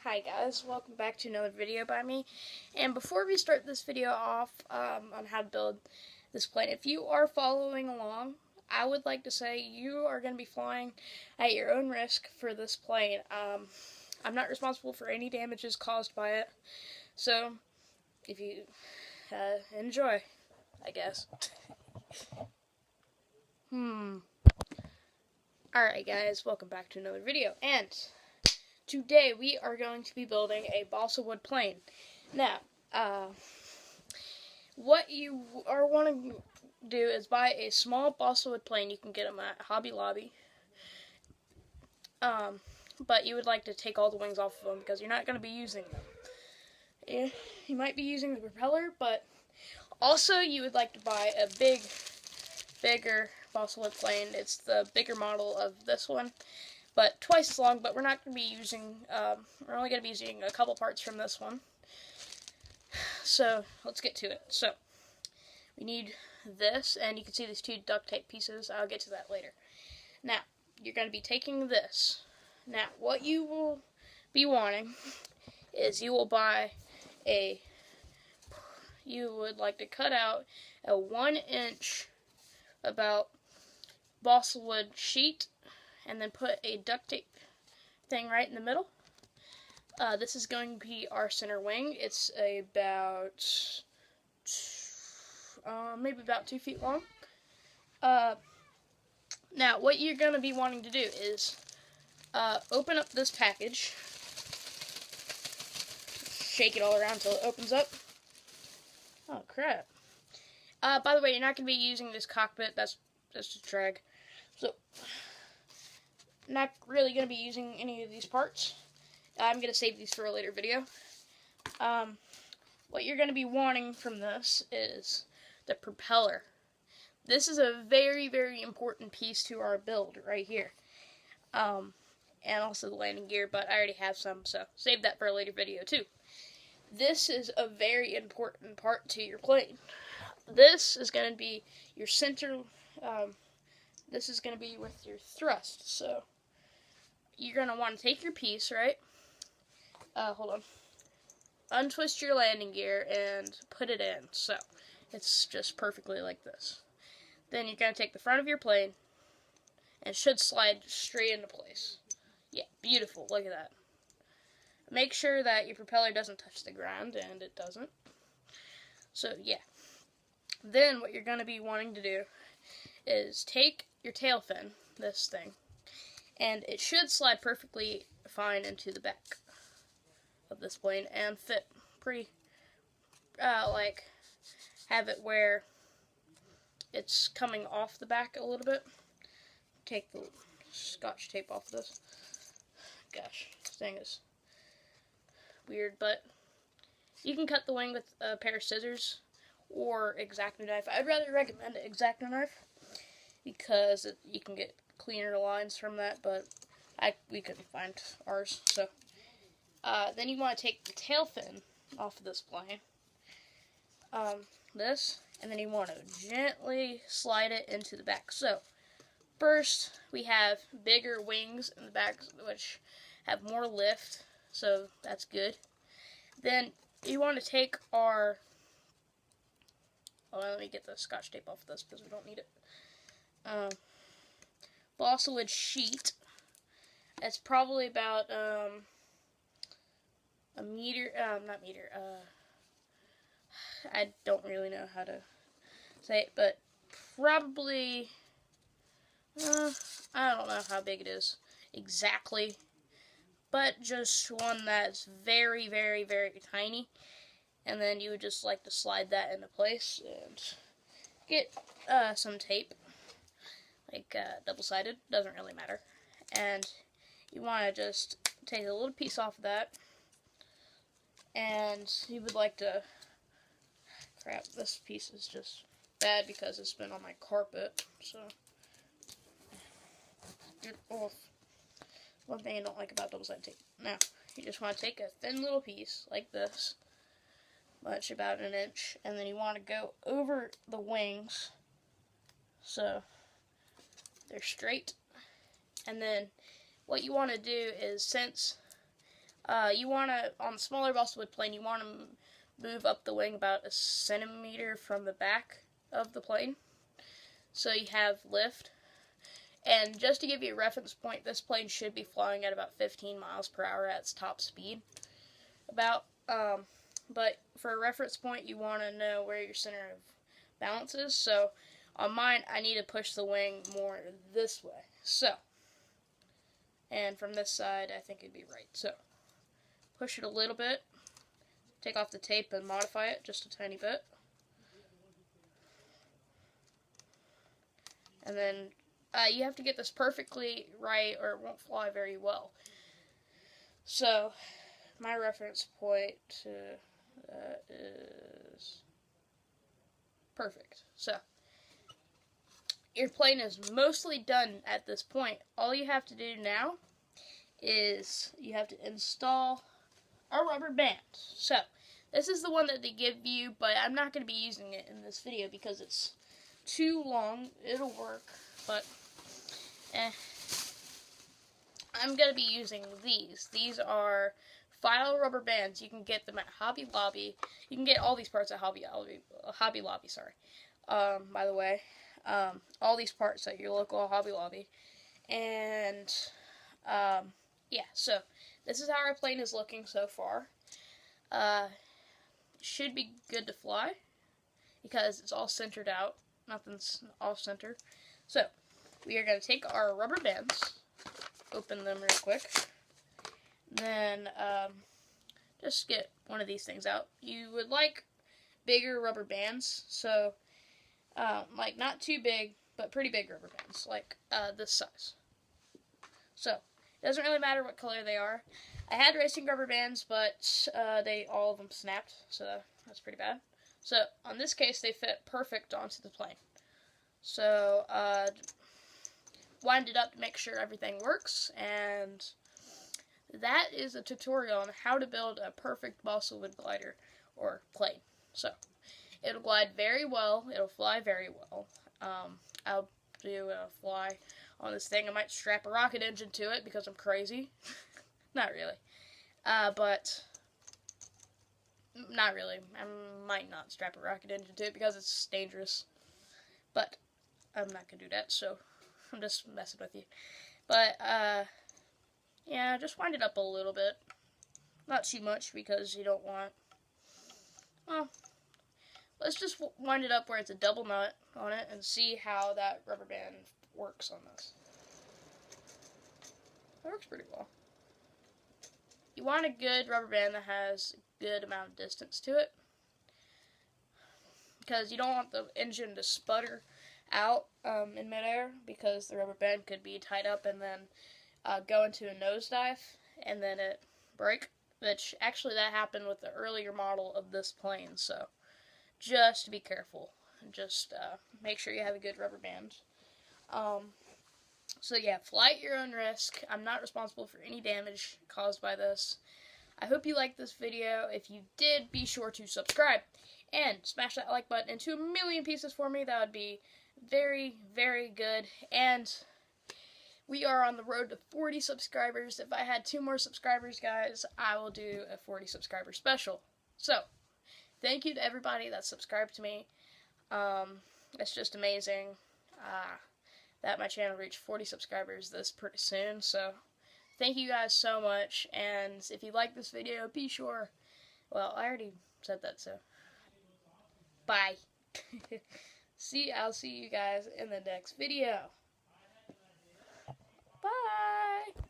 Hi guys, welcome back to another video by me. And before we start this video off on how to build this plane, if you are following along, I would like to say you are going to be flying at your own risk for this plane. I'm not responsible for any damages caused by it, so if you enjoy, I guess. Alright guys, welcome back to another video, and today we are going to be building a balsa wood plane. Now, what you are wanting to do is buy a small balsa wood plane. You can get them at Hobby Lobby. But you would like to take all the wings off of them because you're not going to be using them. You might be using the propeller, but also you would like to buy a bigger balsa wood plane. It's the bigger model of this one, but twice as long. But we're not going to be using, we're only going to be using a couple parts from this one. So let's get to it. So we need this, and you can see these two duct tape pieces. I'll get to that later. Now you're going to be taking this. Now what you will be wanting is you would like to cut out a 1-inch about balsa wood sheet, and then put a duct tape thing right in the middle. This is going to be our center wing. It's about maybe about 2 feet long. Now what you're going to be wanting to do is open up this package, shake it all around until it opens up. Oh crap. By the way, you're not going to be using this cockpit. That's just a drag. So, not really going to be using any of these parts. I'm going to save these for a later video. What you're going to be wanting from this is the propeller. This is a very, very important piece to our build right here. And also the landing gear, but I already have some, so save that for a later video too. This is a very important part to your plane. This is going to be your center, this is going to be with your thrust. So you're going to want to take your piece, right? Hold on. Untwist your landing gear and put it in. So it's just perfectly like this. Then you're going to take the front of your plane, and it should slide straight into place. Yeah, beautiful. Look at that. Make sure that your propeller doesn't touch the ground, and it doesn't. So yeah. Then what you're going to be wanting to do is take your tail fin, this thing, and it should slide perfectly fine into the back of this plane and fit pretty, like, have it where it's coming off the back a little bit. Take the scotch tape off this. Gosh, this thing is weird, but you can cut the wing with a pair of scissors or X-Acto knife. I'd rather recommend an X-Acto knife because you can get cleaner lines from that, but we couldn't find ours. So then you want to take the tail fin off of this plane, and then you want to gently slide it into the back. So first we have bigger wings in the back, which have more lift, so that's good. Then you want to take our, let me get the scotch tape off of this because we don't need it. Balsa wood sheet. It's probably about a meter, not meter, I don't really know how to say it, but probably, I don't know how big it is exactly, but just one that's very, very, very tiny. And then you would just like to slide that into place and get some tape, like double-sided, doesn't really matter. And you want to just take a little piece off of that, and you would like to, crap, this piece is just bad because it's been on my carpet, so get it off. One thing I don't like about double-sided tape. Now, you just want to take a thin little piece like this, much about 1 inch, and then you want to go over the wings so they're straight. And then what you want to do is, since You want to, on the smaller balsa wood plane, you want to move up the wing about a centimeter from the back of the plane, so you have lift. And just to give you a reference point, this plane should be flying at about 15 miles per hour at its top speed. But for a reference point, you want to know where your center of balance is. So on mine, I need to push the wing more this way. So, and from this side, I think it'd be right. So, push it a little bit, take off the tape and modify it just a tiny bit. And then you have to get this perfectly right or it won't fly very well. So, my reference point is perfect. So, your plane is mostly done at this point. All you have to do now is you have to install a rubber band. So, this is the one that they give you, but I'm not going to be using it in this video because it's too long. It'll work, but I'm going to be using these. These are file rubber bands. You can get them at Hobby Lobby. You can get all these parts at Hobby Lobby, sorry. By the way, all these parts at your local Hobby Lobby. And, yeah, so this is how our plane is looking so far. Should be good to fly because it's all centered out. Nothing's off center. So, we are going to take our rubber bands, open them real quick, then just get one of these things out. You would like bigger rubber bands, so like not too big, but pretty big rubber bands, like this size. So, it doesn't really matter what color they are. I had racing rubber bands, but all of them snapped, so that's pretty bad. So, on this case, they fit perfect onto the plane. So, wind it up to make sure everything works, and that is a tutorial on how to build a perfect balsa wood glider or plane. So, it'll glide very well, it'll fly very well. I'll do a fly on this thing. I might strap a rocket engine to it because I'm crazy. Not really. But not really. I might not strap a rocket engine to it because it's dangerous. But I'm not going to do that, so I'm just messing with you. But, yeah, just wind it up a little bit. Not too much because you don't want, well, let's just wind it up where it's a double nut on it and see how that rubber band works on this. That works pretty well. You want a good rubber band that has a good amount of distance to it, because you don't want the engine to sputter out in midair, because the rubber band could be tied up and then go into a nosedive and then it break, which actually that happened with the earlier model of this plane. So just be careful, just make sure you have a good rubber band. So yeah, fly at your own risk. I'm not responsible for any damage caused by this. I hope you liked this video. If you did, be sure to subscribe and smash that like button into a million pieces for me. That would be very, very good. And we are on the road to 40 subscribers. If I had 2 more subscribers, guys, I will do a 40 subscriber special. So, thank you to everybody that subscribed to me. It's just amazing that my channel reached 40 subscribers this pretty soon. So, thank you guys so much. And if you like this video, be sure. Well, I already said that, so bye. I'll see you guys in the next video. Bye.